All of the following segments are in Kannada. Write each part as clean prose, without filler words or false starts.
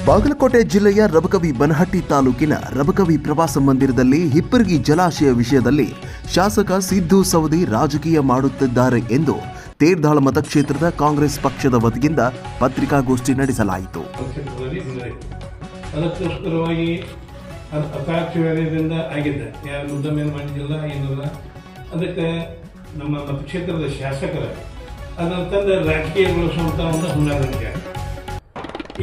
ಬಾಗಲಕೋಟೆ ಜಿಲ್ಲೆಯ ರಬಕವಿ ಬನಹಟ್ಟಿ ತಾಲೂಕಿನ ರಬಕವಿ ಪ್ರವಾಸ ಮಂದಿರದಲ್ಲಿ ಹಿಪ್ಪರಗಿ ಜಲಾಶಯ ವಿಷಯದಲ್ಲಿ ಶಾಸಕ ಸಿದ್ದು ಸವದಿ ರಾಜಕೀಯ ಮಾಡುತ್ತಿದ್ದಾರೆ ಎಂದು ತೇರ್ದಾಳ ಮತಕ್ಷೇತ್ರದ ಕಾಂಗ್ರೆಸ್ ಪಕ್ಷದ ವತಿಯಿಂದ ಪತ್ರಿಕಾಗೋಷ್ಠಿ ನಡೆಸಲಾಯಿತು. ಅದಕ್ಕೋಸ್ಕರವಾಗಿ ಅತಾಕ್ಷರ್ಯದಿಂದ ಆಗಿದೆ, ಯಾರು ಮುದ್ದಮೇನು ಮಾಡಿದ್ದಿಲ್ಲ, ಏನಿಲ್ಲ. ಅದಕ್ಕೆ ನಮ್ಮ ಮತಕ್ಷೇತ್ರದ ಶಾಸಕರ ಅದನ್ನು ತಂದು ರಾಜಕೀಯಗೊಳಿಸುವಂಥ ಒಂದು ಹೊಣೆಗಾರಿಕೆ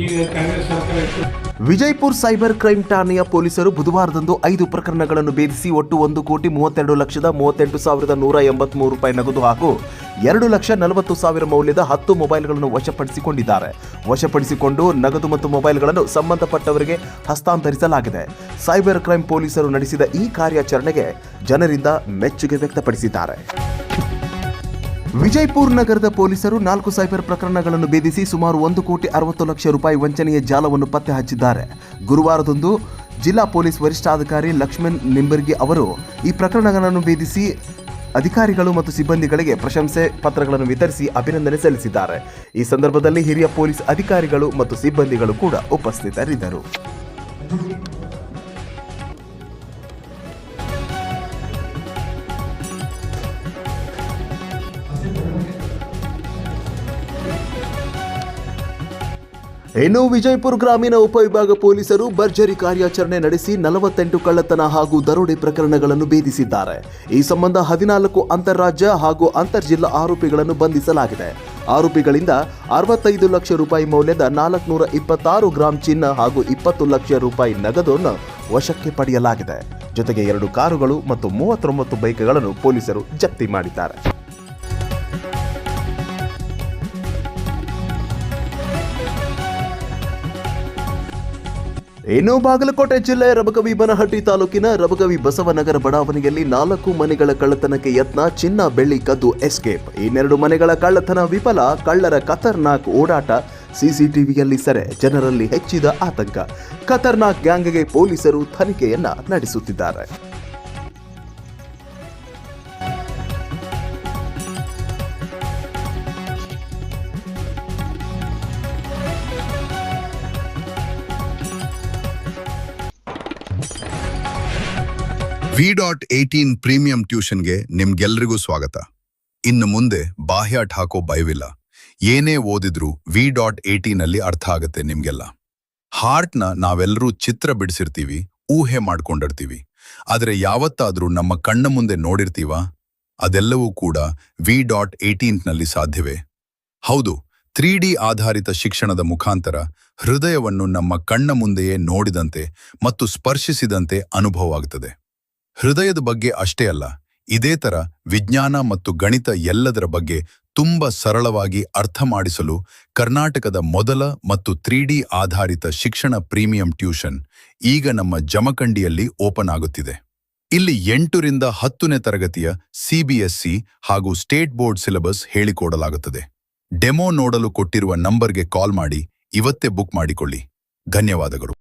ಈಗ ಕಾಂಗ್ರೆಸ್ ಸರ್ಕಾರ. ವಿಜಯಪುರ ಸೈಬರ್ ಕ್ರೈಂ ಠಾಣೆಯ ಪೊಲೀಸರು ಬುಧವಾರದಂದು 5 ಪ್ರಕರಣಗಳನ್ನು ಭೇದಿಸಿ ಒಟ್ಟು 1,32,183,183 ರೂಪಾಯಿ ನಗದು ಹಾಗೂ 2,40,000 ಮೌಲ್ಯದ 10 ಮೊಬೈಲ್ಗಳನ್ನು ವಶಪಡಿಸಿಕೊಂಡಿದ್ದಾರೆ. ವಶಪಡಿಸಿಕೊಂಡು ನಗದು ಮತ್ತು ಮೊಬೈಲ್ಗಳನ್ನು ಸಂಬಂಧಪಟ್ಟವರಿಗೆ ಹಸ್ತಾಂತರಿಸಲಾಗಿದೆ. ಸೈಬರ್ ಕ್ರೈಂ ಪೊಲೀಸರು ನಡೆಸಿದ ಈ ಕಾರ್ಯಾಚರಣೆಗೆ ಜನರಿಂದ ಮೆಚ್ಚುಗೆ ವ್ಯಕ್ತಪಡಿಸಿದ್ದಾರೆ. ವಿಜಯಪುರ ನಗರದ ಪೊಲೀಸರು 4 ಸೈಬರ್ ಪ್ರಕರಣಗಳನ್ನು ಭೇದಿಸಿ ಸುಮಾರು 1,60,00,000 ರೂಪಾಯಿ ವಂಚನೆಯ ಜಾಲವನ್ನು ಪತ್ತೆ ಹಚ್ಚಿದ್ದಾರೆ. ಗುರುವಾರದಂದು ಜಿಲ್ಲಾ ಪೊಲೀಸ್ ವರಿಷ್ಠಾಧಿಕಾರಿ ಲಕ್ಷ್ಮಣ್ ನಿಂಬರ್ಗಿ ಅವರು ಈ ಪ್ರಕರಣಗಳನ್ನು ಭೇದಿಸಿ ಅಧಿಕಾರಿಗಳು ಮತ್ತು ಸಿಬ್ಬಂದಿಗಳಿಗೆ ಪ್ರಶಂಸೆ ಪತ್ರಗಳನ್ನು ವಿತರಿಸಿ ಅಭಿನಂದನೆ ಸಲ್ಲಿಸಿದ್ದಾರೆ. ಈ ಸಂದರ್ಭದಲ್ಲಿ ಹಿರಿಯ ಪೊಲೀಸ್ ಅಧಿಕಾರಿಗಳು ಮತ್ತು ಸಿಬ್ಬಂದಿಗಳು ಕೂಡ ಉಪಸ್ಥಿತರಿದ್ದರು. ಇನ್ನು ವಿಜಯಪುರ ಗ್ರಾಮೀಣ ಉಪವಿಭಾಗ ಪೊಲೀಸರು ಭರ್ಜರಿ ಕಾರ್ಯಾಚರಣೆ ನಡೆಸಿ 48 ಕಳ್ಳತನ ಹಾಗೂ ದರೋಡೆ ಪ್ರಕರಣಗಳನ್ನು ಭೇದಿಸಿದ್ದಾರೆ. ಈ ಸಂಬಂಧ 14 ಅಂತಾರಾಜ್ಯ ಹಾಗೂ ಅಂತರ್ಜಿಲ್ಲಾ ಆರೋಪಿಗಳನ್ನು ಬಂಧಿಸಲಾಗಿದೆ. ಆರೋಪಿಗಳಿಂದ 65 ಲಕ್ಷ ರೂಪಾಯಿ ಮೌಲ್ಯದ 426 ಗ್ರಾಂ ಚಿನ್ನ ಹಾಗೂ 20 ಲಕ್ಷ ರೂಪಾಯಿ ನಗದನ್ನು ವಶಕ್ಕೆ ಪಡೆಯಲಾಗಿದೆ. ಜೊತೆಗೆ 2 ಕಾರುಗಳು ಮತ್ತು 39 ಬೈಕ್ಗಳನ್ನು ಪೊಲೀಸರು ಜಪ್ತಿ ಮಾಡಿದ್ದಾರೆ. ಇನ್ನು ಬಾಗಲಕೋಟೆ ಜಿಲ್ಲೆಯ ರಬಕವಿ ಬನಹಟ್ಟಿ ತಾಲೂಕಿನ ರಬಕವಿ ಬಸವನಗರ ಬಡಾವಣೆಯಲ್ಲಿ 4 ಮನೆಗಳ ಕಳ್ಳತನಕ್ಕೆ ಯತ್ನ, ಚಿನ್ನ ಬೆಳ್ಳಿ ಕದ್ದು ಎಸ್ಕೇಪ್. ಇನ್ನೆರಡು ಮನೆಗಳ ಕಳ್ಳತನ ವಿಫಲ, ಕಳ್ಳರ ಖತರ್ನಾಕ್ ಓಡಾಟ ಸಿಸಿಟಿವಿಯಲ್ಲಿ ಸೆರೆ, ಜನರಲ್ಲಿ ಹೆಚ್ಚಿದ ಆತಂಕ. ಖತರ್ನಾಕ್ ಗ್ಯಾಂಗ್ಗೆ ಪೊಲೀಸರು ತನಿಖೆಯನ್ನ ನಡೆಸುತ್ತಿದ್ದಾರೆ. V.18 ಪ್ರೀಮಿಯಂ ಟ್ಯೂಷನ್ಗೆ ನಿಮ್ಗೆಲ್ರಿಗೂ ಸ್ವಾಗತ. ಇನ್ನು ಮುಂದೆ ಬಾಹ್ಯಾಟ್ ಹಾಕೋ ಭಯವಿಲ್ಲ. ಏನೇ ಓದಿದ್ರೂ V.18 ಅಲ್ಲಿ ಅರ್ಥ ಆಗತ್ತೆ ನಿಮ್ಗೆಲ್ಲ. ಹಾರ್ಟ್ನ ನಾವೆಲ್ಲರೂ ಚಿತ್ರ ಬಿಡಿಸಿರ್ತೀವಿ, ಊಹೆ ಮಾಡ್ಕೊಂಡಿರ್ತೀವಿ. ಆದರೆ ಯಾವತ್ತಾದ್ರೂ ನಮ್ಮ ಕಣ್ಣ ಮುಂದೆ ನೋಡಿರ್ತೀವಾ? ಅದೆಲ್ಲವೂ ಕೂಡ V.18 ನಲ್ಲಿ ಸಾಧ್ಯವೇ? ಹೌದು, 3D ಆಧಾರಿತ ಶಿಕ್ಷಣದ ಮುಖಾಂತರ ಹೃದಯವನ್ನು ನಮ್ಮ ಕಣ್ಣ ಮುಂದೆಯೇ ನೋಡಿದಂತೆ ಮತ್ತು ಸ್ಪರ್ಶಿಸಿದಂತೆ ಅನುಭವವಾಗುತ್ತದೆ. ಹೃದಯದ ಬಗ್ಗೆ ಅಷ್ಟೇ ಅಲ್ಲ, ಇದೇ ತರ ವಿಜ್ಞಾನ ಮತ್ತು ಗಣಿತ ಎಲ್ಲದರ ಬಗ್ಗೆ ತುಂಬಾ ಸರಳವಾಗಿ ಅರ್ಥ ಮಾಡಿಸಲು ಕರ್ನಾಟಕದ ಮೊದಲ ಮತ್ತು 3D ಆಧಾರಿತ ಶಿಕ್ಷಣ ಪ್ರೀಮಿಯಂ ಟ್ಯೂಷನ್ ಈಗ ನಮ್ಮ ಜಮಖಂಡಿಯಲ್ಲಿ ಓಪನ್ ಆಗುತ್ತಿದೆ. ಇಲ್ಲಿ 8 ರಿಂದ 10ನೇ ತರಗತಿಯ CBSE ಹಾಗೂ ಸ್ಟೇಟ್ ಬೋರ್ಡ್ ಸಿಲೆಬಸ್ ಹೇಳಿಕೊಡಲಾಗುತ್ತದೆ. ಡೆಮೋ ನೋಡಲು ಕೊಟ್ಟಿರುವ ನಂಬರ್ಗೆ ಕಾಲ್ ಮಾಡಿ ಇವತ್ತೇ ಬುಕ್ ಮಾಡಿಕೊಳ್ಳಿ. ಧನ್ಯವಾದಗಳು.